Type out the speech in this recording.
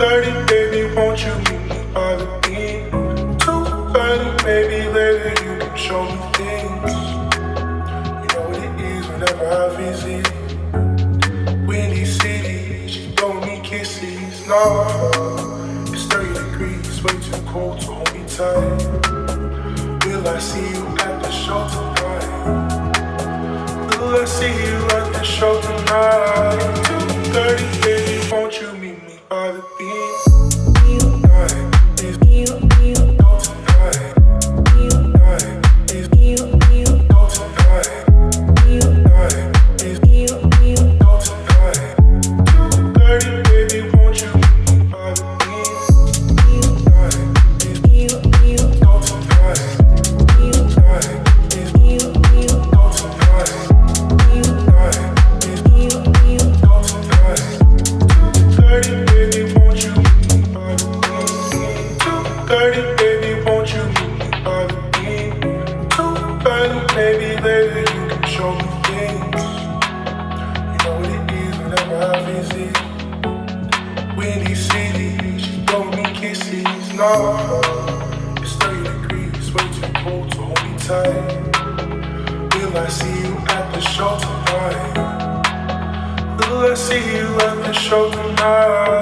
2:30, baby, won't you meet me by the beach? 2:30, maybe later you can show me things. You know what it is whenever I visit Windy City. She don't need kisses, no. It's 30 degrees, way too cold to hold me tight. Will I see you at the show tonight? Will I see you at the show tonight? 2:30, baby, won't you meet me by the beach? Tonight is go tonight. Tonight is go tonight. Tonight is go tonight. 2:30, baby, won't you meet me by the beach? Tonight is go tonight. Tonight is go tonight. Tonight is go tonight. 2:30, baby, won't you meet me by the beach? 2:30, baby, won't you meet me by the beach? 2:30, maybe later you can show me things. You know what it is whenever I visit Windy City. She don't need kisses, no. It's 30 degrees, way too cold to hold me tight. Will I see you at the show tonight? Will I see you at the show tonight?